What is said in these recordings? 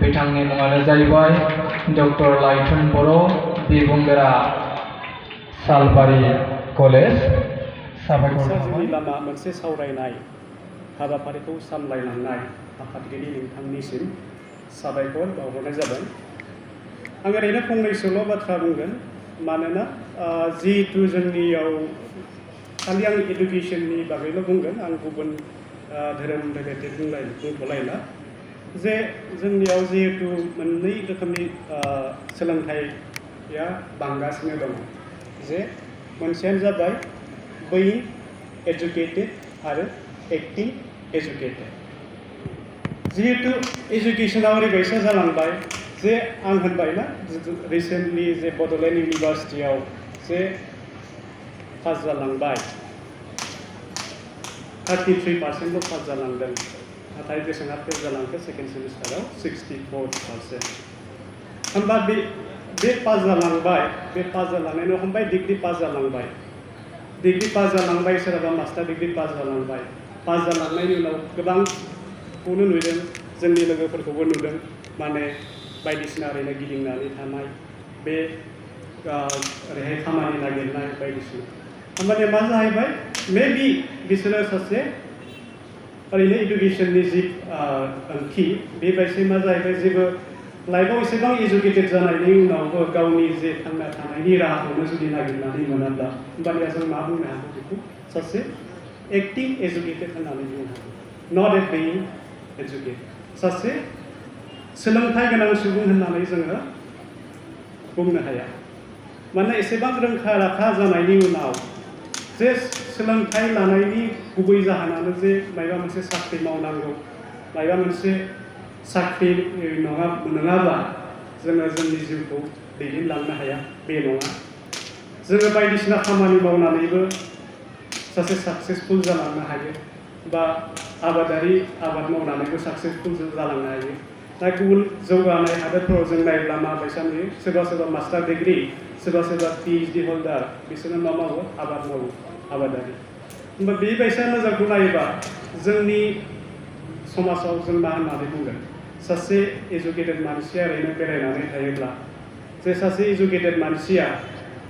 बिथांनि मुङानो जाहैबाय डक्टर लाइथुन बर' बिबुंगोरा सालबारि कलेज। साबायखर जोंनि लामा मोनसे सावरायनाय हाबाफारिखौ सामलायलांनाय आफादगिरि नोंथांनिसिम साबायखर बावहरनाय जाबाय। आं ओरैनो फंनैसोल' बाथ्रा बुंगोन, मानोना जिहेतु जोंनियाव खालि आं इडुकेसननि बागैल' बुंगोन, आं गुबुन धोरोम रिलेटेड बुंथ'लायला। जे जोंनियाव जिहेतु मोननै रोखोमनि सोलोंथाइया बांगासिनो दङ, जे मोनसेयानो जाबाय बै एजुकेटेड आरो एक्टिं एजुकेटेड। जिहेतु एजुकेसनाव ओरैबायसा जालांबाय जे आं होनबायना रिसेन्टलि जे बड'लेण्ड इउनिभार्सिटियाव जे पास जालांबाय 33% पास जालांदों, नाथाय बेसेबां फेल जालांखो सेकेन्ड सेमिस्टाराव 64%। होमबा बे पास जालांबाय, बे पास जालांनायनि उनाव हमबाय डिग्री पास जालांबाय, डिग्री पास जालांबाय, सोरबा मास्टार डिग्री पास जालांबाय। पास जालांनायनि उनाव गोबांखौनो नुदों, जोंनि लोगोफोरखौबो नुदों, माने बायदिसिना ओरैनो गिदिंनानै थानाय, बे ओरैहाय खामानि नागिरनाय बायदिसिना। होमबानिया मा जाहैबाय, मेबि बिसोरो सासे ओरैनो इडुकेसननि जि ओंथि बेबायदि मा जाहैबाय, जेबो लाइफआव एसेबां एजुकेटेड जानायनि उनावबो गावनि जे थांना थानायनि राहाखौनो जुदि नागिरनानै मोनाब्ला, होमबानिया जों मा बुंनो हागौ, बेखौ सासे एक्टिं एजुकेटेड होननानै बुंनो हागौ, नट ए बिइं एजुकेटेड, सासे सोलोंथाइ गोनां सुबुं होननानै जोङो बुंनो हाया। मानोना एसेबां रोंखा राखा जानायनि उनाव जे सोलोंथाइ लानायनि गुबै जाहोनानो जे माबा मोनसे साख्रि मावनांगौ, माबा मोनसे साख्रि नङाबा जोङो जोंनि जिउखौ दैदेनलांनो हाया, बे नङा। जोङो बायदिसिना खामानि मावनानैबो सासे साक्सेसफुल जालांनो हायो, बा आबादारि आबाद मावनानैबो साक्सेसफुल जालांनो हायो। दा गुबुन जौगानाय हादोरफोराव जों नायोब्ला माबायसा नुयो, सोरबा सोरबा मास्टार डिग्री, सोरबा सोरबा PhD हल्डार, बिसोरो मा मावो, आबाद मावो, आबादारि। होमबा बेबायसा नोजोरखौ नायोबा जोंनि समाजाव जों मा होननानै बुंगोन, सासे एजुकेटेड मानसिया ओरैनो बेरायनानै थायोब्ला, जे सासे एजुकेटेड मानसिया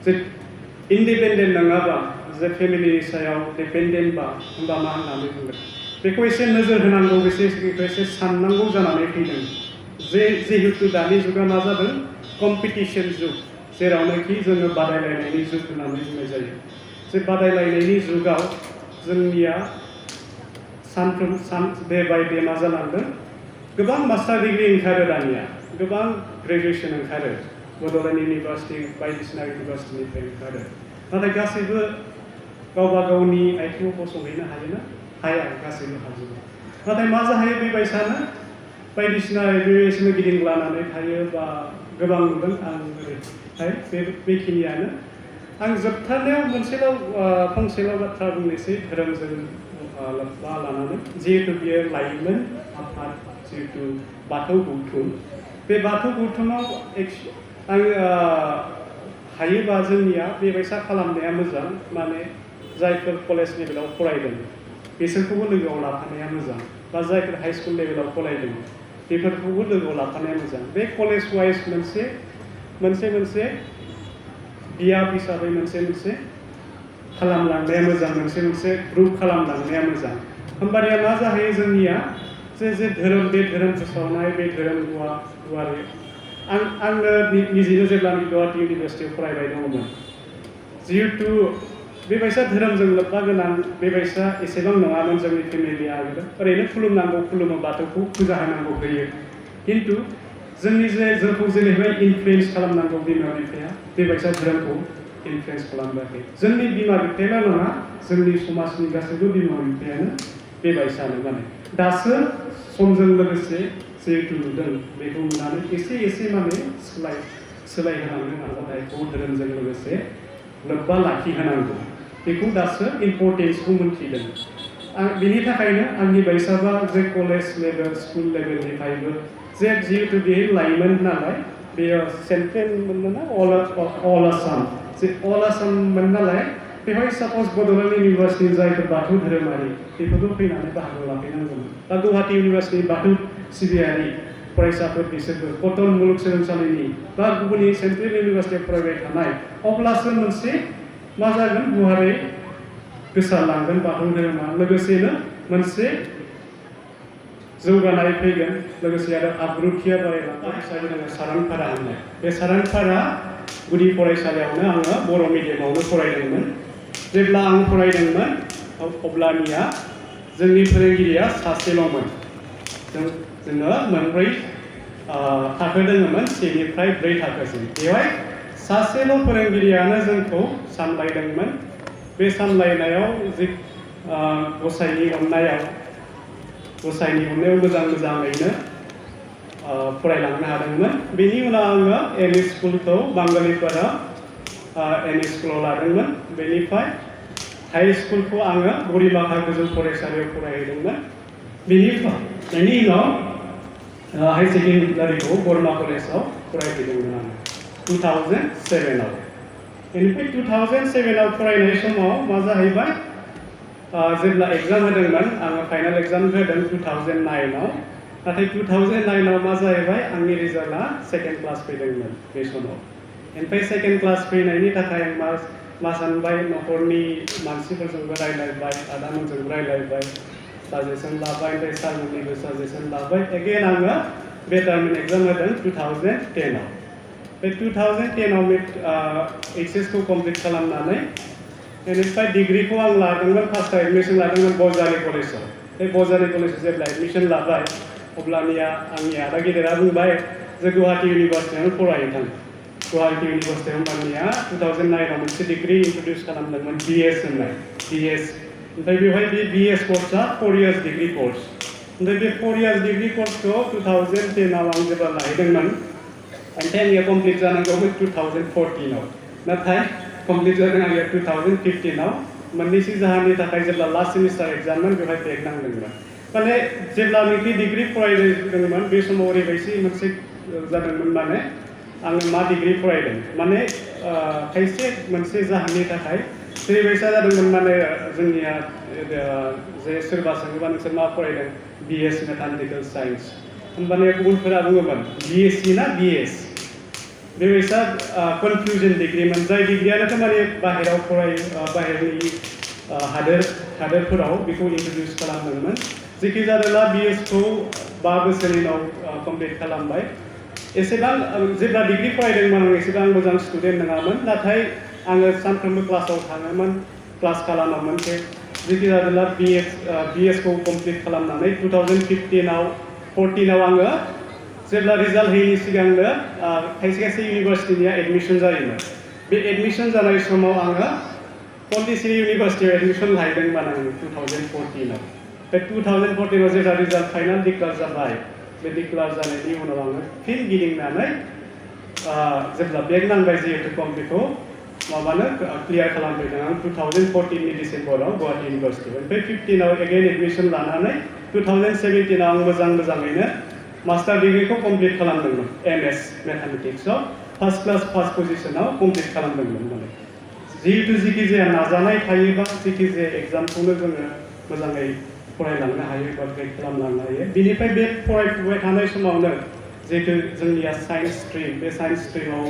जे इन्डिपेन्डेन्ट नङाबा, जे फेमिलिनि सायाव डिपेन्डेन्टबा, होमबा मा होननानै बुंगोन, बेखौ एसे नोजोर होनांगौ, एसे साननांगौ जानानै फैदों। जिहेतु दानि जुगा मा जादों, कम्पिटिसन जुग, जेरावनोखि जोङो बादायलायनायनि जुग होननानै बुंनाय जायो। जे बादायलायनायनि जुगाव जोंनिया डे बाय डे मा जालांदों, गोबां मास्टार डिग्री ओंखारो, दानिया गोबां ग्रेजुवेसन ओंखारो, बड'लेण्ड इउनिभार्सिटि बायदिसिना इउनिभार्सिटिनिफ्राय ओंखारो, नाथाय गासैबो गावबा गावनि आथिङाव गसंहैनो हायोना हाया, गासैबो हाजोबो। नाथाय मा जाहैयो, बेबायसानो बायदिसिना बेबायदिनो गिदिंलानानै थायो, बा गोबां नुदों आं ओरैहाय बेखिनियानो। आं जोबथारनायाव फंसेल' बाथ्रा बुंनोसै, धोरोमजों लोब्बा लानानै। जिहेतु बियो लाइमोन आफाद, जिहेतु बाथौ गौथुम, बे बाथौ गौथुमाव आङो हायोबा जोंनिया बेबायसा खालामनाया मोजां, माने जायफोर कलेज लेभेलाव फरायदों बिसोरखौबो लोगोआव लाफानाया मोजां, बा जायफोर हाइ स्कुल लेभेलाव फरायदों बेफोरखौबो लोगोआव लाफानाया मोजां। बे कलेज वाइज मोनसे बियाब हिसाबै मोनसे खालामलांनाया मोजां, मोनसे ग्रुप खालामलांनाया मोजां। होमबानिया मा जाहैयो, जोंनिया जे धोरोम, बे धोरोम फोसावनाय, बे धोरोम गुवारै आंनो निजेनो जेब्ला गुवाहाटि इउनिभार्सिटियाव फरायबाय दङमोन, जिहेतु बेबायसा धोरोमजों लोब्बा गोनां बेबायसा एसेबां नङामोन जोंनि फेमिलिया। ओरैनो खुलुमनांगौ, खुलुमो, बाथौखौ फुजा होनांगौ, होयो। खिन्थु जोंखौ जेरैहाय इनफ्लुयेन्स खालामनांगौ बिमा बिफाया, बेबायसा धोरोमखौ इनफ्लुयेन्स खालामबाखै। जोंनि बिमा बिफायाल' नङा, जोंनि समाजनि गासैबो बिमा बिफायानो बेबायसानो। माने दासो समजों लोगोसे जिहेतु नुदों, बेखौ नुनानै एसे माने सोलायहोनांगौ, नाजानायखौ धोरोमजों लोगोसे लोब्बा लाखिहोनांगौ, बेखौ दासो इम्परटेन्सखौ मोनथिदों। बिनि थाखायनो आंनि बायसाबा जे कलेज लेभेल, स्कुल लेभेलनिफ्रायबो जे जिहेतु बेयो लाइमोन नालाय, बेयो सेन्ट्रेलमोन ना अल आसाम, जे अल आसाममोन नालाय, बेवहाय साप'ज बड'लेण्ड इउनिभार्सिटि जायफोर बाथौ धोरोमारि बेफोरबो फैनानै बाहागो लाफैनांगौमोन, बा गुवाहाटि इउनिभार्सिटि बाथौ सिबियारि फरायसाफोर बिसोरबो कटन मुलुगसोलोंसालिनि बा गुबुननि सेन्ट्रेल इउनिभार्सिटियाव फरायबाय थानाय अब्लासो मोनसे मा जागोन गुवारै गोसारलांगोन बाथौ धोरोमा लोगोसेनो मोनसे जौगानाय फैगोन लोगोसे आरो आब्रुथिया बारायलांगोन हिसाबै जोङो सारांपारा होननाय बे सारांपारा गुदि फरायसालियावनो आङो बर' मिडियामावनो फरायदोंमोन जेब्ला आं फरायदोंमोन अब्लानिया जोंनि फोरोंगिरिया सासेल'मोन जोङो मोनब्रै थाखो दङमोन सेनिफ्राय 4 थाखोसिम बेवहाय सासेल' फोरोंगिरियानो जोंखौ सामलायदोंमोन बे सामलायनायाव जे गसाइनि अननायाव मोजाङैनो फरायलांनो हादोंमोन बेनि उनाव आङो एमइ स्कुलखौ बांगालिपारा एमइ स्कुलाव लादोंमोन बेनिफ्राय हाई स्कुलखौ आङो गरिबाखा गोजौ फरायसालियाव फरायहैदोंमोन बेनि उनाव हाई सेकेन्डारिखौ बरमा कलेजाव फरायहैदोंमोन आङो 2007आव बेनिफ्राय 2007आव फरायनाय समाव मा जाहैबाय जेब्ला एग्जाम होदोंमोन आङो फाइनाल एग्जाम होदों 2009आव नाथाय 2009आव मा जाहैबाय आंनि रिजाल्टआ सेकेन्ड क्लास फैदोंमोन बे समाव ओमफ्राय सेकेन्ड क्लास फैनायनि थाखाय आं मा सानबाय न'खरनि मानसिफोरजोंबो रायलायबाय आदामोनजोंबो रायलायबाय साजेसन लाबाय ओमफ्राय सारमोननिबो साजेसन लाबाय एगेन आङो बे टार्मिन एग्जाम होदों 2010आव बे 2010आव एचएसखौ कमप्लिट खालामनानै बेनिफ्राय डिग्रीखौ आं लादोंमोन फार्स्ट एडमिशन लादोंमोन बजालि कलेजाव बे बजालि कलेजाव जेब्ला एडमिशन लाबाय अब्लानिया आंनि आदा गेदेरा बुंबाय जे गुवाहाटी इउनिभार्सिटियावनो फरायहैथां गुवाहाटी इउनिभार्सिटियाव होमबानिया 2009आव मोनसे डिग्री इन्ट्रडिउस खालामदोंमोन BS होननाय BS ओमफ्राय बेवहाय बे BS कर्सआ 4 इयार्स डिग्री कर्स ओमफ्राय बे 4 इयार्स डिग्री कर्सखौ 2010आव आं जेब्ला लाहैदोंमोन ओमफ्राय आंनिया कमप्लिट जानांगौमोन 2014आव नाथाय कमप्लिट जादों आंनिया 2015आव मोननैसो जाहोननि थाखाय जेब्ला लास्ट सेमिस्टार एग्जाममोन बेवहाय बेक नांदोंमोन माने जेब्लानोखि डिग्री फरायदोंमोन बे समाव ओरैबायदि मोनसे जादोंमोन माने आङो मा डिग्री फरायदों माने खायसे मोनसे जाहोननि थाखाय ओरैबायसा जादोंमोन माने जोंनिया जे सोरबा सोङोबा नोंसोर मा फरायदों BS मेथामेटिकेल साइन्स होमबाने गुबुनफोरा बुङोमोन BSc ना BS बेबायसा कनफ्यूजन डिग्रीमोन जाय डिग्रीयानोथ' माने बाहेराव बाहेरनि हादोरफोराव बेखौ इन्ट्रडिउस खालामदोंमोन जेखि जादोंला BSखौ 5 बोसोरनि उनाव कमप्लिट खालामबाय एसेबां जेब्ला डिग्री फरायदोंमोन आं एसेबां मोजां स्टुडेन्ट नङामोन नाथाय आङो सानफ्रोमबो क्लासाव थाङोमोन क्लास खालामोमोन जेखि जादोंला BSखौ कमप्लिट खालामनानै 2014आव आङो जेब्ला रिजाल्ट होयैनि सिगांनो खायसे इउनिभार्सिटिनिया एडमिशन जायोमोन बे एडमिशन जानाय समाव आङो पन्डिचेरि इउनिभार्सिटियाव एडमिशन लाहैदोंमोन आङो 2014आव बे 2014आव जेब्ला रिजाल्ट फाइनाल डिक्लार जाबाय बे डिक्लार जानायनि उनाव आङो फिन गिदिंनानै जेब्ला बेक नांबाय जिहेतु बेखौ माबानो क्लियार खालामफैदों आं 2014नि डिसेम्बराव गुवाहाटी इउनिभार्सिटियाव ओमफ्राय 15आव एगेन एडमिशन लानानै 2017आव आं मोजाङैनो मास्टार डिग्रीखौ कमप्लिट खालामदोंमोन MS मेथामेटिक्सआव फार्स्ट क्लास फार्स्ट पजिशनाव कमप्लिट खालामदोंमोन माने जिहेतु जेखि जाया नाजानाय थायोबा जेखि जाया एग्जामखौनो जोङो मोजाङै फरायलांनो हायो बा क्रेक खालामलांनो हायो बिनिफ्राय बे फरायफुबाय थानाय समावनो जिहेतु जोंनिया साइन्स स्ट्रिम बे साइन्स स्ट्रिमाव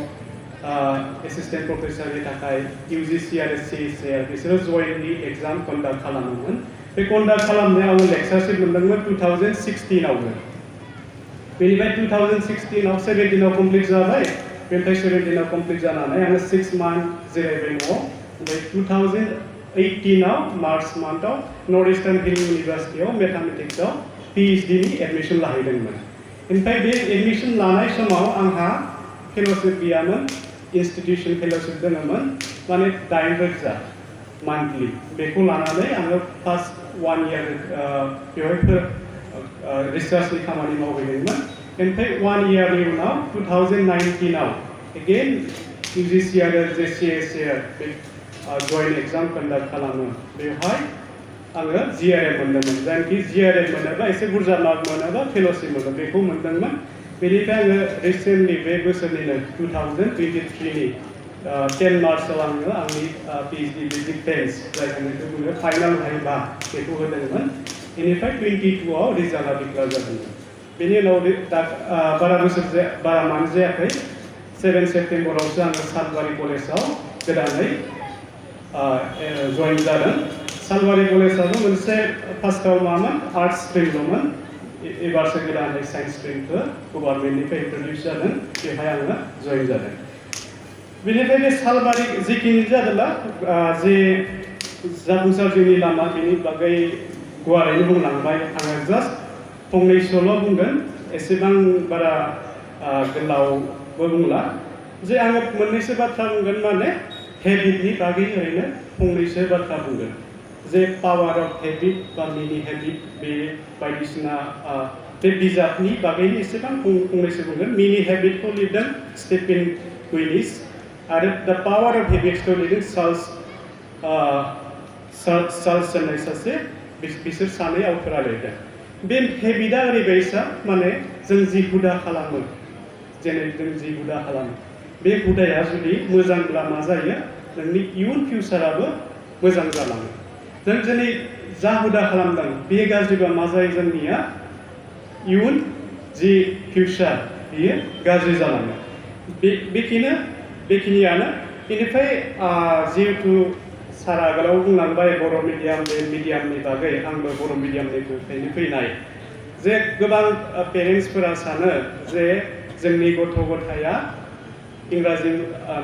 एसिस्टेन्ट प्रफेसरनि थाखाय UGC आरो CSIR बिसोरो जयेन्टलि एग्जाम कन्डाक्ट खालामोमोन बे कन्डाक्ट खालामनायाव आङो लेक्चारशिप मोनदोंमोन 2016आवनो बेनिफ्राय 2016आव 17आव कमप्लिट जाबाय बेनिफ्राय 17आव कमप्लिट जानानै आङो 6 मान्थ जिरायबाय न'आव ओमफ्राय 2018आव मार्च मान्थआव नर्थ इस्टार्न हिल इउनिभार्सिटियाव मेथामेटिक्सआव PhDनि एडमिशन लाहैदोंमोन ओमफ्राय बे एडमिशन लानाय समाव आंहा फेल'शिप गैयामोन इन्स्टिटिउसन फेल'शिप दङमोन माने 8,000 मान्थलि बेखौ लानानै आङो फार्स्ट 1 इयार बेवहाय रिसार्चनि खामानि मावहैदोंमोन ओमफ्राय 1 इयारनि उनाव 2019आव एगेन UGC आरो CSIR बे जयेन्ट एग्जाम कन्डाक्ट खालामो बेवहाय आङो GRM मोनदोंमोन जायनोखि GRM मोनोबा एसे बुरजा मार्क मोनोबा फेल'शिप मोनो बेखौ मोनदोंमोन बेनिफ्राय आङो रिसेन्टलि बे बोसोरनिनो 2023नि 10 मार्चआव आङो आंनि PhD बेसिक टेन्स जायखौ बुङो फाइनाल भाइभा बेखौ होदोंमोन बेनिफ्राय 22आव रिजाल्टआ डिक्लेयार जादोंमोन बेनि उनाव बारा बोसोर बारा मानो जायाखै 7 सेप्टेम्बरावसो आङो सालबारि कलेजाव गोदानै जइन जादों। सालबारि कलेजाबो मोनसे फार्स्टआव मामोन आर्ट्स स्ट्रिमल'मोन, एबारसो गोदानै साइन्स स्ट्रिमखौ गभार्नमेन्टनिफ्राय इन्ट्रडिउस जादों, बेवहाय आङो जइन जादों। बेनिफ्राय बे सालबारि जिखिनि जादोंला जे जाफुंसार जिउनि लामा बेनि बागै गुवारैनो बुंलांबाय, आङो जास्ट फंनैसोल' बुंगोन, एसेबां बारा गोलावबो बुंला, जे आङो मोननैसो बाथ्रा बुंगोन, माने हेबिटनि बागै ओरैनो फंनैसो बाथ्रा बुंगोन, जे पावार अफ हेबिट बा मिनि हेबिट, बे बायदिसिना बे बिजाबनि बागैनो एसेबां फंनैसो बुंगोन। मिनि हेबिटखौ लिरदों स्टेफेन कुइनिस आरो दा पावार अफ हेबिट्सखौ लिरदों चार्ल्स होननाय सासे, बिसोर सानै अथरा लिरदों। बे हेबिटआ ओरैबायसा, माने जों जि हुदा खालामो, जेरै जों जि हुदा खालामो, बे हुदाया जुदि मोजांब्ला मा जायो, नोंनि इयुन फिउचाराबो मोजां जालाङो। जों दिनै जा हुदा खालामदों बे गाज्रिबा मा जायो, जोंनिया इयुन जि फिउचार बेयो गाज्रि जालाङो। बेखिनियानो। बेनिफ्राय जिहेतु सारा आगोलाव बुंलांबाय बर' मिडियाम बे मिडियामनि बागै, आंबो बर' मिडियामनिफ्रायनो फैनाय, जे गोबां पेरेन्टसफोरा सानो जे जोंनि गथ' गथाया इंराजि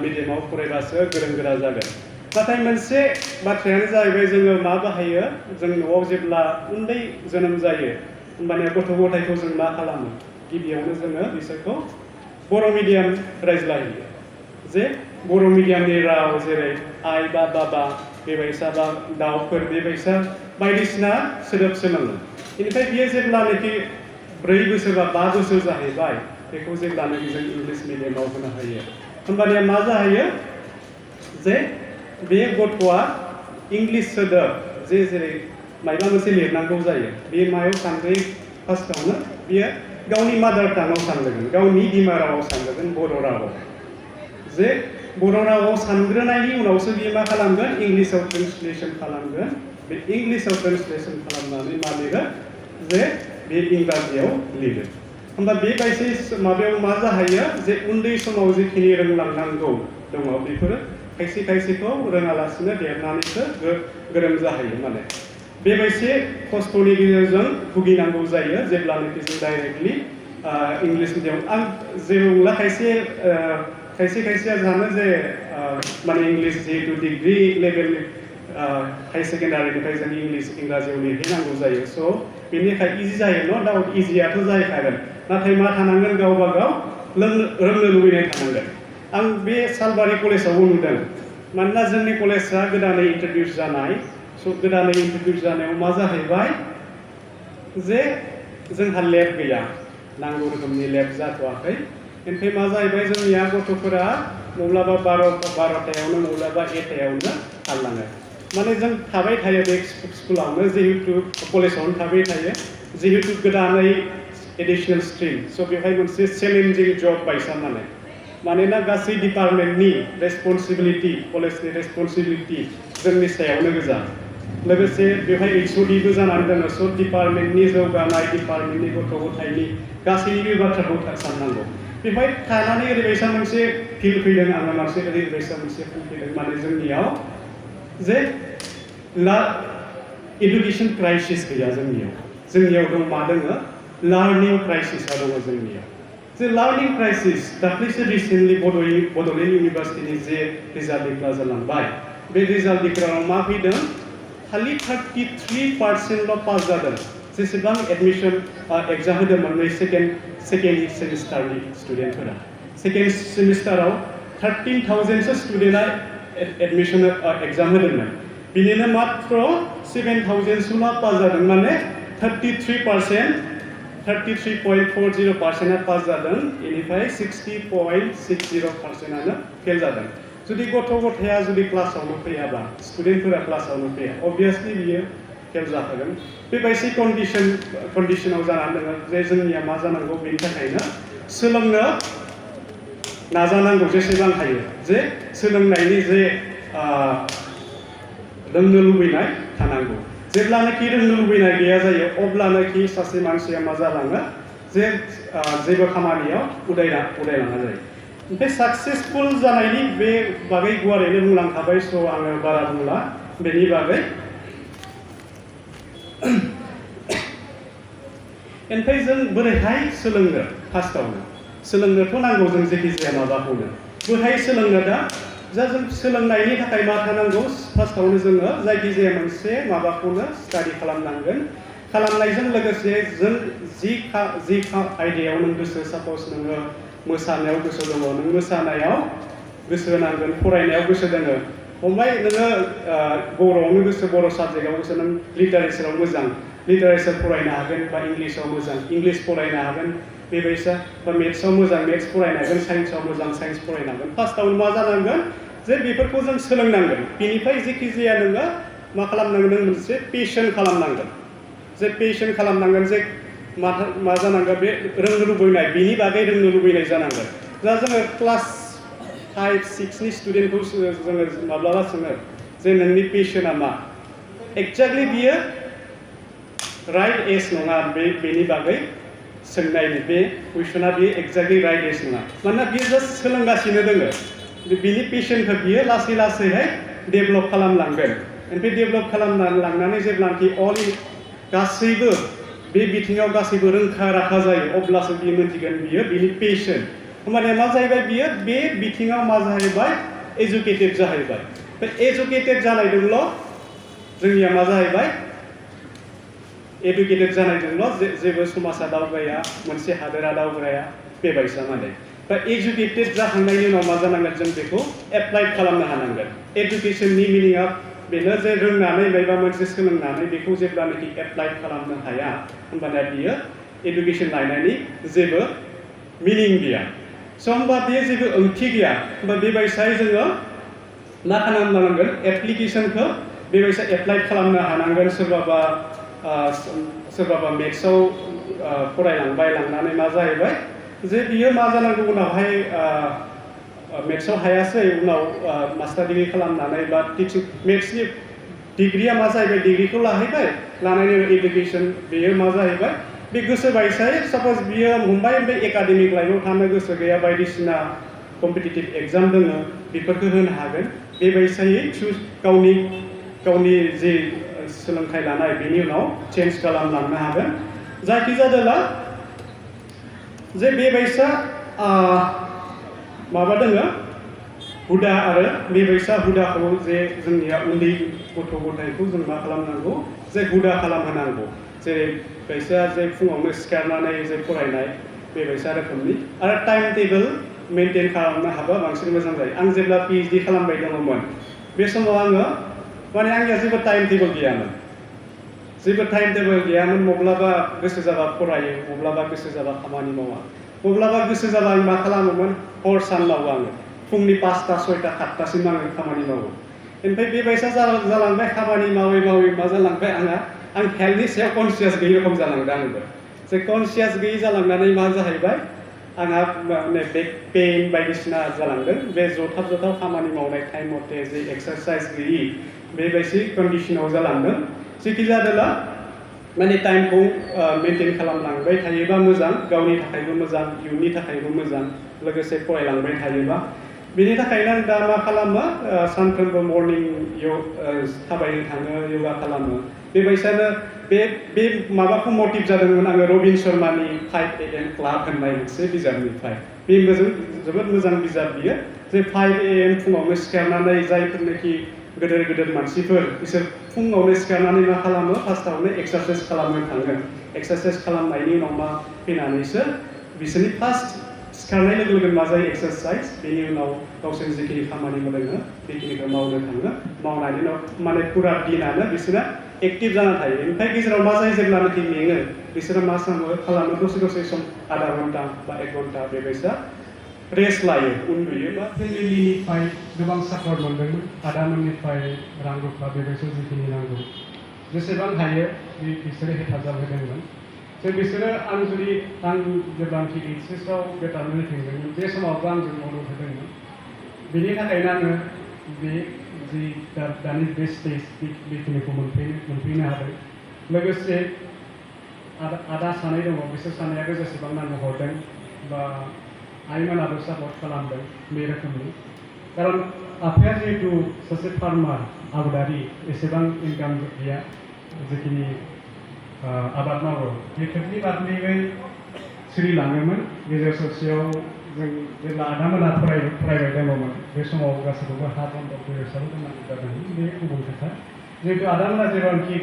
मिडियामाव फरायबासो गोरों गोरा जागोन। नाथाय मोनसे बाथ्रायानो जाहैबाय, जोङो मा बाहायो, जों न'आव जेब्ला उन्दै जोनोम जायो होमबानिया गथ' गथायखौ जों मा खालामो, गिबियावनो जोङो बिसोरखौ बर' मिडियाम रायज्लायो, जे बर' मिडियामनि राव, जेरै आइ बा बाबा बेबायसा बा दाउफोर बेबायसा बायदिसिना सोदोब सोलोङो। बेनिफ्राय बियो जेब्लानोखि 4 बोसोर बा 5 बोसोर जाहैबाय, बेखौ जेब्लानोखि जों इंलिस मिडियामाव होनो हायो, होमबानिया मा जाहैयो, जे बे गथ'आ इंलिस सोदोब जेरै माबा मोनसे लिरनांगौ जायो, बे मायाव सानग्रोयो, फार्स्टआवनो बियो गावनि मादार टांआव सानग्रोगोन, गावनि बिमा रावाव सानग्रोगोन, बर' रावाव। जे बर' रावाव सानग्रोनायनि उनावसो बियो मा खालामगोन, इंलिसाव ट्रेन्सलेसन खालामगोन। बे इंलिसाव ट्रेन्सलेसन खालामनानै मा लिरो, जे बे इंराजियाव लिरो। होमबा बेबायदि माबायाव मा जाहैयो, जे उन्दै समाव जिखिनि रोंलांनांगौ दङ, बेफोरो खायसे खायसेखौ रोङालासिनो देरनानैसो गोरों जाहैयो। माने बेबायदि खस्थ'नि गेजेरजों भुगिनांगौ जायो जेब्लानोखि जों डाइरेक्टलि इंलिस मिडियाम। आं जेबो बुंला, खायसेया सानो जे माने इंलिस जिहेतु डिग्री लेभेलनि हाई सेकेन्डारिनिफ्राय जों इंराजियाव लिरहैनांगौ जायो, स' बेनिखाय इजि जायो, न' डाउट इजियाथ' जाहैखागोन, नाथाय मा थानांगोन, गावबा गाव रोंनो लुबैनाय थानांगोन। आं बे सालबारि कलेजावबो नुदों, मानोना जोंनि कलेजा गोदानै इन्ट्रडिउस जानाय, स' गोदानै इन्ट्रडिउस जानायाव मा जाहैबाय, जे जोंहा लेब गैया, नांगौ रोखोमनि लेब जाथ'वाखै। ओमफ्राय मा जाहैबाय, जोंनिया गथ'फोरा मब्लाबा 12थायावनो मब्लाबा 1थायावनो खारलाङो। माने जों थाबाय थायो बे स्कुलावनो, जिहेतु कलेजावनो थाबाय थायो, जिहेतु गोदानै एडिसनेल स्ट्रिम, स' बेवहाय मोनसे चेलेन्जिं जब बायसा, मानोना गासै डिपार्टमेन्टनि रेसपन्सिबिलिटि, कलेजनि रेसपन्सिबिलिटि जोंनि सायावनो गोजा। लोगोसे बेवहाय HODबो जानानै दङ, स' डिपार्टमेन्टनि जौगानाय, डिपार्टमेन्टनि गथ' गथायनि गासैनिबो बाथ्राखौ साननांगौ। बेवहाय थानानै ओरैबायसा मोनसे फिल फैदों, आङो ओरैबायसा मोनसे फिल फैदों, माने जोंनियाव जे एडुकेसन क्राइसिस गैया, जोंनियाव दं मा दङ, लार्निं क्राइसिसआ दङ जोंनियाव। जे लार्निं क्राइसिस, दाख्लैसो रिसेन्टलि बड'लेण्ड इउनिभार्सिटिनि जे रिजाल्ट डिक्लेयार जालांबाय, बे रिजाल्ट डिक्लेयाराव मा फैदों, खालि 33%ल' पास जादों, जेसेबां एडमिसन एग्जाम होदोंमोन बै सेकेन्ड सेमिस्टारनि स्टुडेन्टफोरा। सेकेन्ड सेमिस्टाराव 13,000सो स्टुडेन्टआ एडमिसन एग्जाम होदोंमोन, बिनिनो मात्र 7,000सोल' पास जादों, माने 33.40%आ पास जादों, बेनिफ्राय 60.60%आनो फेल जादों। जुदि गथ' गथाया जुदि क्लासावनो फैयाबा, स्टुडेन्टफोरा क्लासावनो फैया, अबभियासलि बियो फेल जाखागोन। बेबायदि कन्डिसनाव जानानै दङ, जे जोंनिया मा जानांगौ, बेनि थाखायनो सोलोंनो नाजानांगौ जेसेबां हायो, जे सोलोंनायनि जे रोंनो लुबैनाय थानांगौ। जेब्लानोखि रोंनो लुबैनाय गैया जायो, अब्लानोखि सासे मानसिया मा जालाङो, जे जेबो खामानियाव उदायलाङा जायो ओमफ्राय साक्सेसफुल जानायनि बे बागै गुवारैनो बुंलांखाबाय स' आङो बारा बुंला बेनि बागै ओमफ्राय जों बोरैहाय सोलोंनो फार्स्टआवनो सोलोंनोथ' नांगौ जों जेखिजाया माबाखौनो बोरैहाय सोलोंनो दा जों सोलोंनायनि थाखाय मा थानांगौ फार्स्टआवनो जोङो जायखिजाया मोनसे माबाखौनो स्टाडि खालामनांगोन खालामनायजों लोगोसे जों जि आयदायाव नों गोसो साप'ज नोङो मोसानायाव गोसो दङ नों मोसानायाव गोसो होनांगोन फरायनायाव गोसो दङ हमबाय नोङो बर'आवनो गोसो बर' साबजेक्टआव गोसो नों लिटारेचाराव मोजां लिटारेचार फरायनो हागोन बा इंलिसाव मोजां इंलिस फरायनो हागोन बेबायसा बा मेथ्सआव मोजां मेथ्स फरायनो हागोन साइन्सआव मोजां साइन्स फरायनो हागोन फार्स्टआवनो मा जानांगोन जे बेफोरखौ जों सोलोंनांगोन बेनिफ्राय जेखिजाया नोङो मा खालामनांगोन नों मोनसे पेशन खालामनांगोन जे पेशन खालामनांगोन जे मा जानांगोन बे रोंनो लुबैनाय बेनि बागै रोंनो लुबैनाय जानांगोन दा जोङो क्लास 5-6 नि स्टुडेन्टखौ जोङो माब्लाबा सोङो जे नोंनि पेशना मा एक्जेक्टलि बियो राइट एज नङा बेनि बागै सोंनायनि बे कुइसना बियो एक्जेक्टलि राइट एज नङा मानोना बियो जास्ट सोलोंगासिनो दोङो बिनि पेशनखौ बियो लासै लासैहाय डेभेलप खालामलांगोन ओमफ्राय डेभेलप खालामनानै लांनानै जेब्लानाखि गासैबो बे बिथिङाव गासैबो रोंखा राखा जायो अब्लासो बियो मिथिगोन बियो बिनि पेशन होमबानिया मा जाहैबाय बियो बे बिथिङाव मा जाहैबाय एजुकेटेड जाहैबाय बे एजुकेटेड जानायजोंल' जोंनिया मा जाहैबाय एडुकेटेड जानायजोंल' जेबो समाजा दावगाया मोनसे हादोरा दावगाया बेबायसा माने दा एजुकेटेड जाखांनायनि उनाव मा जानांगोन जों बेखौ एप्लाइड खालामनो हानांगोन एडुकेसननि मिनिङा बेनो जे रोंनानै माबा मोनसे सोलोंनानै बेखौ जेब्लानाखि एप्लाइड खालामनो हाया होमबाना बियो एडुकेसन लायनायनि जेबो मिनिं गैया स' होमबा बेयो जेबो ओंथि गैया होमबा बेबायसायै जोङो मा खालामनांगोन एप्लिकेसनखौ बेबायसा एप्लाइड खालामनो हानांगोन सोरबाबा मेथ्सआव फरायलांबाय लांनानै मा जाहैबाय जे बियो मा जानांगौ उनावहाय मेथ्सआव हायासै उनाव मास्टार डिग्री खालामनानै बा टिचिं मेथ्सनि डिग्रीया मा जाहैबाय डिग्रीखौ लाहैबाय लानायनि उनाव एडुकेसन बेयो मा जाहैबाय बे गोसो बायसायै साप'ज बियो हमबाय ओमफ्राय एकाडेमिक लाइफआव थानो गोसो गैया बायदिसिना कम्पिटिटिभ एग्जाम दङ बेफोरखौ होनो हागोन बेबायसायै गावनि जि सोलोंथाइ लानाय बेनि उनाव चेन्ज खालामलांनो हागोन जायखिजादोला जे बेबायसा माबा दोङो हुदा आरो बेबायसा हुदाखौ जे जोंनिया उन्दै गथ' गथायखौ जों मा खालामनांगौ जे हुदा खालामहोनांगौ जेरै बायसा जे फुङावनो सिखारनानै जे फरायनाय बेबायसा रोखोमनि आरो टाइम टेबोल मेनटेन खालामनो हाबा बांसिन मोजां जायो आं जेब्ला PhD खालामबाय दङमोन बे समाव आङो माने आंनिया जेबो टाइम टेबोल गैयामोन मब्लाबा गोसो जाबा फरायो मब्लाबा गोसो जाबा खामानि मावा मब्लाबा गोसो जाबा आं मा खालामोमोन हर सान मावो आङो फुंनि 5टा 6टा 7टासिम आङो खामानि मावो ओमफ्राय बेबायसा जालांबाय खामानि मावै मा जालांबाय आं हेल्थनि सायाव कनसियास गैयै रखम जालांदों आंबो जे कनसियास गैयै जालांनानै मा जाहैबाय आंहा माने बेक पेइन बायदिसिना जालांदों बे जथाब खामानि मावनाय टाइम मथे जे एक्सारसाइज गैयि बेबायदि कन्डिसनाव जालांदों जेखि जादोला माने टाइमखौ मेनटेन खालामलांबाय थायोबा मोजां गावनि थाखायबो मोजां इयुननि थाखायबो मोजां लोगोसे फरायलांबाय थायोबा बेनि थाखायनो आं दा मा खालामो सानफ्रोमबो मर्निं थाबायनो थाङो योगा खालामो बेबायसानो बे माबाखौ मटिभ जादोंमोन आङो रबिन शर्मानि 5 AM क्लाब होननाय मोनसे बिजाबनिफ्राय बे जोबोद मोजां बिजाब बियो जे 5 AM फुङावनो सिखारनानै जायफोरनोखि गेदेर मानसिफोर बिसोर फुङावनो सिखारनानै मा खालामो फार्स्टआवनो एक्सारसाइज खालामनो थाङो एक्सारसाइज खालामनायनि उनाव मा फैनानैसो बिसोरनि फार्स्ट सिखारनाय लोगो लोगो मा जायो एक्सारसाइज बेनि उनाव गावसोर जिखिनि खामानि मावदों बेखिनिखौ मावनो थाङो मावनायनि उनाव माने पुरा दिनानो बिसोरो एक्टिभ जाना थायो ओमफ्राय गेजेराव मा जायो जेब्लानाखि मेङो बिसोरो मा खालामो दसे सम आधा घन्टा बा 1 घन्टा बेबायसा रेस्ट लायो उन्दुयो बा फेमिलिनिफ्राय गोबां सापर्ट मोनदोंमोन आदामोननिफ्राय रां रुफा बेबायसा जिखिनि नांगौ जेसेबां हायो बिसोरो हेफाजाब होदोंमोन बिसोरो आं जेब्लानाखि HS आव बेटारमेन्ट थांदोंमोन बे समावबो आंजों मदद होदोंमोन बेनि थाखायनो आङो बे जि दानि बे स्टेज बेखिनिखौ मोनफैनो हादों लोगोसे आदा सानै दङ बिसोर सानैयाबो जेसेबां नांगौ हरदों बा आइमोनाबो सापर्ट खालामदों बे रोखोमनि खारन आफाया जिहेतु सासे फार्मार आबादारि एसेबां इनकाम गैया जिखिनि आबाद मावो बेफोरनि बादैबो सोलिलाङोमोन गेजेर ससेयाव जों जेब्ला आदामोना फरायबाय दङमोन बे समाव गासैखौबो हा बन्द हिसाबै दोननांगौ जादों बे गुबुन खोथा जिहेतु आदामोना जेरावखि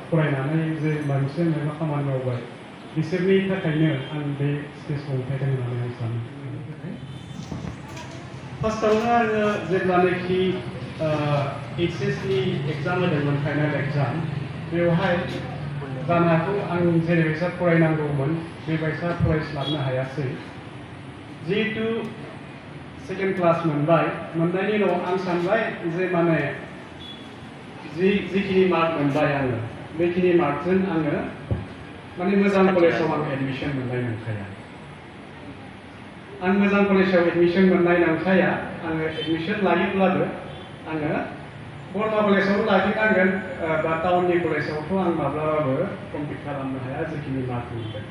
फरायनानै जे मोनसे मेरला खामानि मावबाय बिसोरनि थाखायनो आं बे स्टेजखौ मोनफैदों होननानै आं सानो फार्स्टआवनो आङो जेब्लानोखि HSनि एग्जाम होदोंमोन फाइनाल एग्जाम बेवहाय जानो हागौ आं जेरैबायसा फरायनांगौमोन बेबायसा फरायस्लाबनो हायासै जिहेतु सेकेन्ड क्लास मोनबाय मोननायनि उनाव आं सानबाय जे माने जिखिनि मार्क मोनबाय आङो बेखिनि मार्कजों आङो माने मोजां कलेजाव आं एडमिसन मोननाय नंखाया आं मोजां कलेजाव एडमिसन मोननाय नंखाया आङो एडमिसन लायोब्लाबो आङो बरमा कलेजाव लाखिनांगोन बा टाउननि कलेजावथ' आं माब्लाबाबो कमप्लिट खालामनो हाया जिखिनि मार्क मोनदों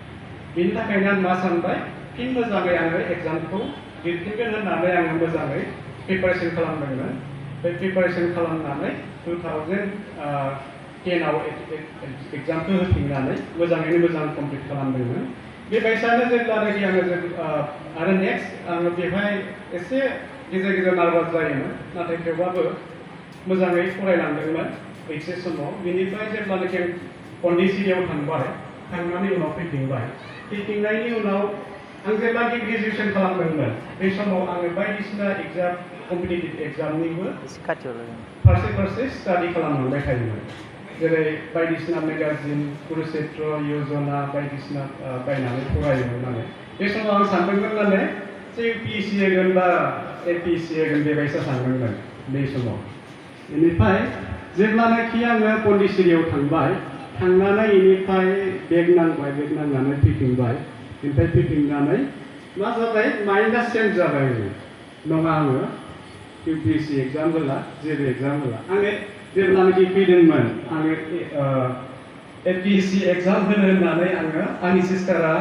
बेनि थाखायनो आं मा सानबाय फिन मोजाङै आङो एग्जामखौ लिरफिनगोन होननानै आङो मोजाङै प्रिपारेसन खालामदोंमोन बे प्रिपारेसन खालामनानै 2010आव एग्जामखौ होफिननानै मोजाङैनो मोजां कमप्लिट खालामदोंमोन बेबायसानो जेब्लानोखि आङो आरो नेक्स्ट आङो बेवहाय एसे गेजेर गेजेर नार्भास जायोमोन नाथाय थेवबाबो मोजाङै फरायलांदोंमोन HS समाव बेनिफ्राय जेब्लानोखि आं पन्डिचेरियाव थांनानै उनाव फैफिननायनि उनाव आं जेब्लानोखि ग्रेजुवेसन खालामदोंमोन बे समाव आङो बायदिसिना एग्जाम कम्पिटिटिभ एग्जामनिबो फारसे स्टाडि खालामलांबाय थायोमोन जेरै बायदिसिना मेगाजिन कुरुक्षेत्र योजना बायदिसिना बायनानै फरायोमोन माने बे समाव आं सानदोंमोन माने जे UPSC होगोन बा APSC होगोन बेबायसा सानदोंमोन बे समाव बेनिफ्राय जेब्लानोखि आङो पन्डिचेरियाव थांनानै बेनिफ्राय बेग नांनानै फैफिनबाय ओमफ्राय फैफिननानै मा जाबाय माइन्डआ चेन्ज जाबाय नङा आङो UPSC एग्जाम होला जेबो एग्जाम होला आङो जेब्लानोखि फैदोंमोन आङो APSC एग्जाम होनो होननानै आङो आंनि सिस्टारा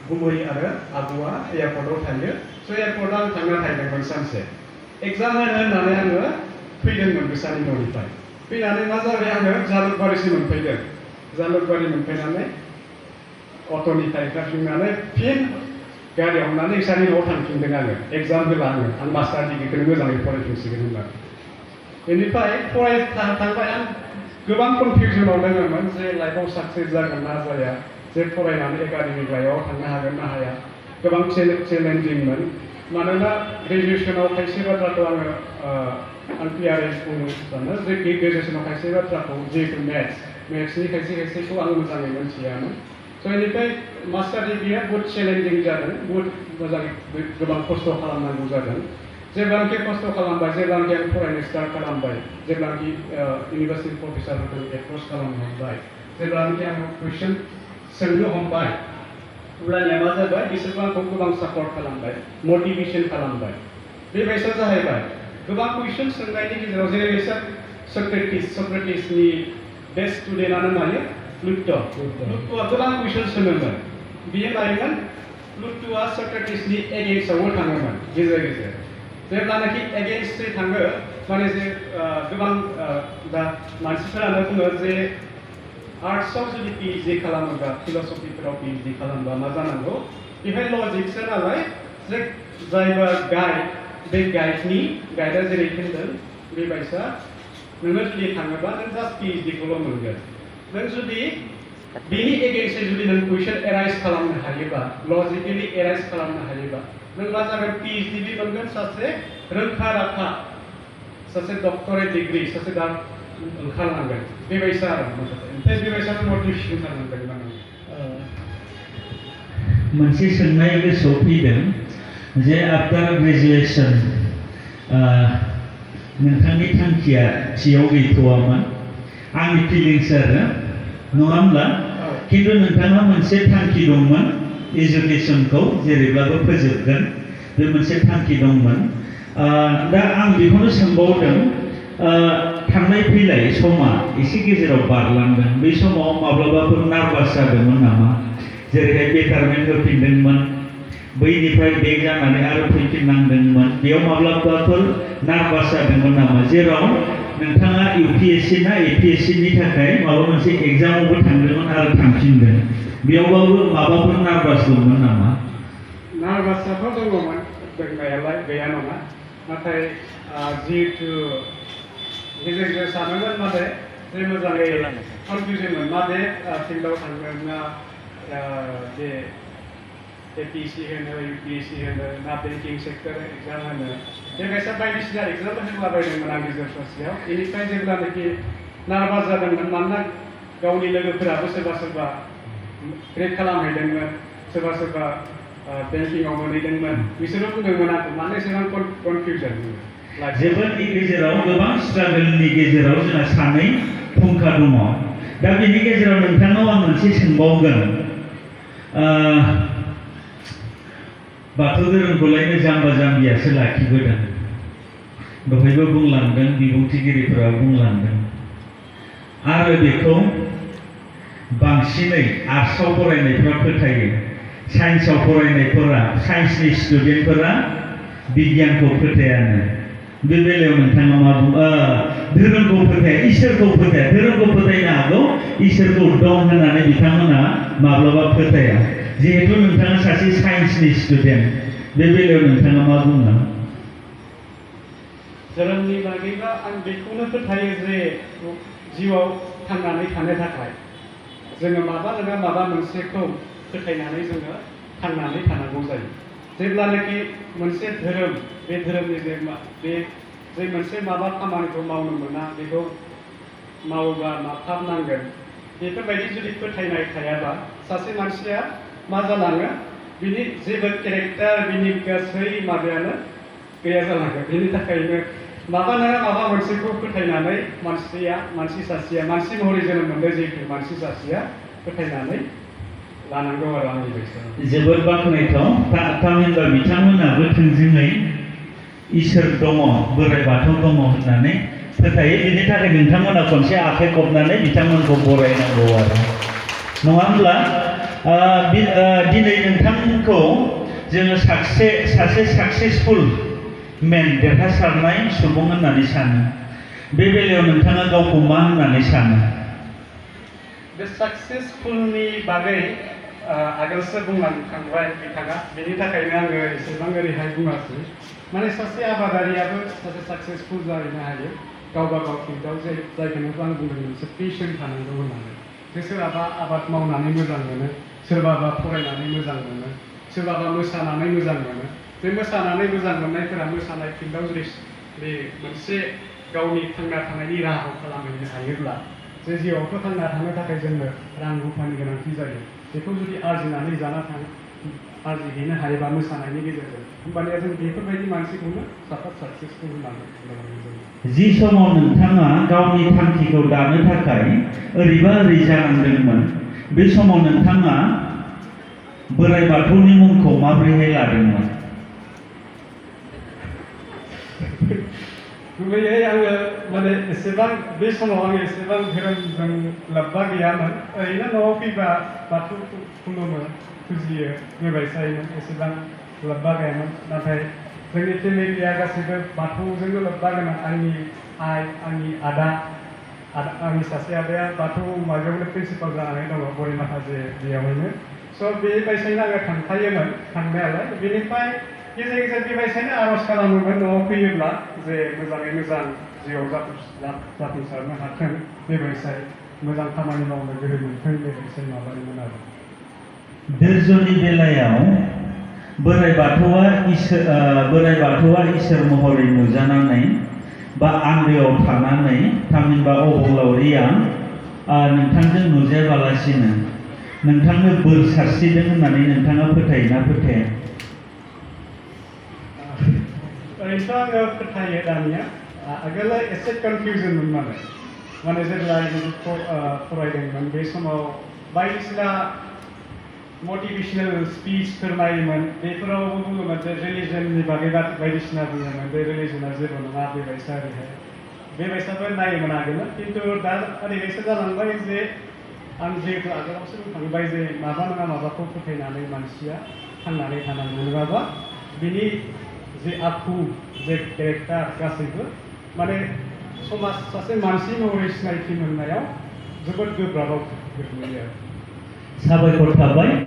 गुमै आरो आब'आ एयारपर्टआव थायो स' एयारपर्टआव आं थांना थाहैदोंमोन सानसे एग्जाम होनो होननानै आङो फैदोंमोन बिसानि न'निफ्राय फैनानै मा जाबाय आङो जालुकबारिसिम मोनफैदों जालुकबारि मोनफैनानै अट'निफ्राय ओंखारफिननानै फिन गारि हमनानै बिसानि न'आव थांफिनदों आङो एग्जाम होला आं मास्टार डिग्रिखौनो मोजाङै फरायफिनसिगोन होननानै बेनिफ्राय थांबाय आं गोबां कनफिउजनाव दङमोन जे लाइफआव साक्सेस जागोन ना जाया जे फरायनानै एकाडेमिक लाइफआव थांनो हागोन ना हाया गोबां चेलेन्जिंमोन मानोना ग्रेजुवेसनाव खायसे बाथ्राखौ आङो आं क्लियारै बुंनो सानो जे ग्रेजुवेसनाव खायसे बाथ्राखौ जिहेतु मेथ्सनि खायसेखौ आं मोजाङै मोनथियामोन स' बेनिफ्राय मास्टार डिग्रिया बहुद चेलेन्जिं जादों बहुद मोजाङै गोबां खस्थ' खालामनांगौ जादों जेब्लानोखि खस्थ' खालामबाय जेब्लानोखि आं फरायनो स्टार्ट खालामबाय जेब्लानोखि इउनिभार्सिटि प्रफेसारफोरखौ एप्रच खालामनो हमबाय जेब्लानोखि आं कुइसन सोंनो हमबाय अब्लानिया मा जाबाय बिसोरबो आंखौ गोबां सापर्ट खालामबाय मटिभेसन खालामबाय बेबायसा जाहैबाय गोबां कुइसन सोंनायनि गेजेराव जेरैबायसा सक्रेटिसनि बेस्ट स्टुडेन्टआनो मायो प्लुट'आ गोबां कुइसन सोङोमोन बियो लायोमोन प्लुट'आ सक्रेटिसनि एगेन्स्टआवबो थाङोमोन गेजेर गेजेर जेब्लानोखि एगेन्स्टै थाङो माने जे गोबां दा मानसिफोरानो बुङो जे आर्ट्सआव जुदि PhD खालामोबा फिल'सफिफोराव PhD खालामोबा मा जानांगौ बेहाय लजिकसो नालाय जे जायबा गाइड बे गाइडआ जेरै थिनदों बेबायसा नोङो जुदि थाङोबा नों जास्ट PhDखौल' मोनगोन नों जुदि बेनि एगेन्स्टै जुदि नों कुइसन एराइज खालामनो हायोबा लजिकेलि एराइज खालामनो हायोबा नों मा जागोन PhD मोनगोन सासे रोंखा राखा सासे डक्टरेट डिग्री सासे दा ओंखारलांगोन बेबायसा आरो ओमफ्राय बेबायसा मटिभेसन खालामदोंमोन मोनसे सोंनाय गोसोआव फैदों जे आफ्टार ग्रेजुएसन नोंथांनि थांखिया थियाव गैथ'वामोन आंनि फिलिंस आरो नङा होमब्ला खिन्थु नोंथाङा मोनसे थांखि दंमोन एजुकेसनखौ जेरैब्लाबो फोजोबगोन बे मोनसे थांखि दंमोन दा आं बेखौनो सोंबावदों थांनाय फैलाय समा एसे गेजेराव बारलांदों बै समाव माब्लाबाफोर नार्भास जादोंमोन नामा जेरैहाय बेटारमेन्ट होफिनदोंमोन बैनिफ्राय बेक जानानै आरो फैफिननांदोंमोन बेयाव माब्लाबाफोर नार्भास जादोंमोन नामा जेराव नोंथाङा UPSC ना APSC नि थाखाय माबा मोनसे एग्जामावबो थांदोंमोन आरो थांफिनदों बेयावबाबो माबाफोर नार्भास दंमोन नामा नार्भासाथ' दङमोन दंनायालाय गैया नङा नाथाय जिहेतु गेजेर गेजेर सानोमोन माने जे मोजाङै कनफिउजनमोन माबे फिल्डआव थांगोन ना बे APSC होनो UPSC होनो ना बेंकिं सेक्टर एग्जाम होनो बेबायसा बायदिसिना एग्जाम होलाबायदोंमोन आं गेजेर ससेयाव बेनिफ्राय जेब्लानाखि नार्भास जादोंमोन मानोना गावनि लोगोफोराबो सोरबा सोरबा क्रेक खालामहैदोंमोन सोरबा सोरबा बेंकिंआव मोनहैदोंमोन बिसोरो बुंदोंमोन आंखौ मानो एसेबां कनफिउजन जोबोदनि गेजेराव गोबां स्ट्रागलनि गेजेराव जोंहा सानै फुंखा दङ दा बेनि गेजेराव नोंथांनाव आं मोनसे सोंबावगोन बाथौ धोरोमखौलायनो जाम्बा जाम्बियासो लाखिबोदों दहायबो बुंलांदों बिबुंथिगिरिफोरा बुंलांदों आरो बेखौ बांसिनै आर्ट्सआव फरायनायफ्रा फोथायो साइन्सआव फरायनायफोरा साइन्सनि स्टुडेन्टफोरा बिगियानखौ फोथायानो बे बेलायाव नोंथाङा मा बुङो धोरोमखौ फोथाया इसोरखौ फोथाया धोरोमखौ फोथायनो हागौ इसोरखौ दं होननानै बिथांमोना माब्लाबा फोथाया जिहेतु नोंथाङा सासे साइन्सनि स्टुडेन्ट बे बेलायाव नोंथाङा मा बुङो धोरोमनि बागैबा आं बेखौनो फोथायो जे जिउआव थांनानै थानो थाखाय जोङो माबा नङा माबा मोनसेखौ फोथायनानै जोङो थांनानै थानांगौ जायो जेब्लानाखि मोनसे धोरोम बे धोरोमनि जे मोनसे माबा खामानिखौ मावनो मोना बेखौ मावोबा मावथारनांगोन बेफोरबायदि जुदि फोथायनाय थायाबा सासे मानसिया मा जालाङो बिनि जेबो केरेक्टार बिनि गासै माबायानो गैया जालाङो बेनि थाखायनो माबा नङा माबा मोनसेखौ फोथायनानै मानसि सासेया मानसि महरै जोनोम मोनदों जिहेतु मानसि सासेया फोथायनानै लानांगौ आरो आंनि बायदिब्ला जोबोद बाख्नायथाव थामहिनबा बिथांमोनाबो थोंजोङै इसोर दङ बोराइ बाथौ दङ होननानै फोथायो बेनि थाखाय नोंथांमोना खनसे आखाइ खबनानै बिथांमोनखौ बरायनांगौ आरो नङा होमब्ला दिनै नोंथांखौ जोङो सासे साक्सेसफुल मेन देरहासारनाय सुबुं होननानै सानो बे बेलायाव नोंथाङा गावखौ मा होननानै सानो बे साक्सेसफुलनि बागै आगोलसो बुंलांखांबाय बिथाङा बेनि थाखायनो आङो एसेबां ओरैहाय बुङाखै माने सासे आबादारियाबो सासे साक्सेसफुल जाहैनो हायो गावबा गाव फिल्डआव जायखौनोबो आं बुंदों मोनसे पेशन थानांगौ होननानै जे सोरहाबा आबाद मावनानै मोजां मोनो सोरबाबा फरायनानै मोजां मोनो सोरबाबा मोसानानै मोजां मोनो बे मोसानानै मोजां मोननायफोरा मोसानाय फिल्डआव जुदि बे मोनसे गावनि थांना थानायनि राहाखौ खालामहैनो हायोब्ला जे जिउआवथ' थांना थानो थाखाय जोंनो रां रुफानि गोनांथि जायो बेखौ जुदि आरजिनानै आरजिहैनो हायोबा मोसानायनि गेजेरजों होमबानिया जों बेफोरबायदि मानसिखौनो साक्सेसफुल होननानै बुंनांगौ जायो जि समाव नोंथाङा गावनि थांखिखौ दानो थाखाय ओरैबा ओरै जानांदोंमोन बे समाव नोंथाङा बोराइ बाथौनि मुंखौ माबोरैहाय लादोंमोन गुबैयै आङो माने एसेबां बे समाव आङो एसेबां धोरोमजों लोब्बा गैयामोन ओरैनो न'आव फैबा बाथौ खुलुमो फुजियो बेबायसायैमोन एसेबां लोब्बा गैयामोन नाथाय जोंनि फेमिलिया गासैबो बाथौजोंनो लोब्बा गोनां आंनि आइ आंनि आदा आंनि सासे आदाया बाथौ माबायावनो प्रिन्सिपाल जानानै दङ बरिमाखासे बेयावनो स' बेबायसायैनो आङो थांफायोमोन थांनायालाय बेनिफ्राय गेजेर गेजेर बेबायसायैनो आर'ज खालामोमोन न'आव फैयोब्ला जे मोजाङै मोजां जिउआव जाफुंसारनो हाथों बेबायसाय मोजां खामानि मावनो गोहो मोनथों बेबायसाय माबायोमोन आरो धोर्जोनि बेलायाव बोराइ बाथौआ इसोर महरै नुजानानै बा आन्दोआव थानानै थामहिनबा अबंलावरिया नोंथांजों नुजायाबालासिनो नोंथांनो बोर सारस्रिदों होननानै नोंथाङा फोथायोना फोथाया ओरैनोथ' आङो फोथायो दानिया आगोलाव एसे कनफिउजनमोन माने जेब्ला फरायदोंमोन बे समाव बायदिसिना मटिभेशनेल स्पिच फोरमायोमोन बेफोरावबो बुङोमोन जे रिलिजननि बागै बायदिसिना बुङोमोन बे रिलिजना जेबो नङा बेबायसा ओरैहाय बेबायसाबो नायोमोन आगोलो खिन्थु दा ओरैबायसा जालांबाय जे आं जिहेतु आगोलावसो बुंखांबाय जे माबा नङा माबाखौ फोथायनानै मानसिया थांनानै थानांगौ नङाबा बिनि जे आखु जे केरेक्टार गासैबो माने समाज सासे मानसि महरै सिनायथि मोननायाव जोबोद गोब्राबाव गोग्लैयो। साबायखर थाबाय।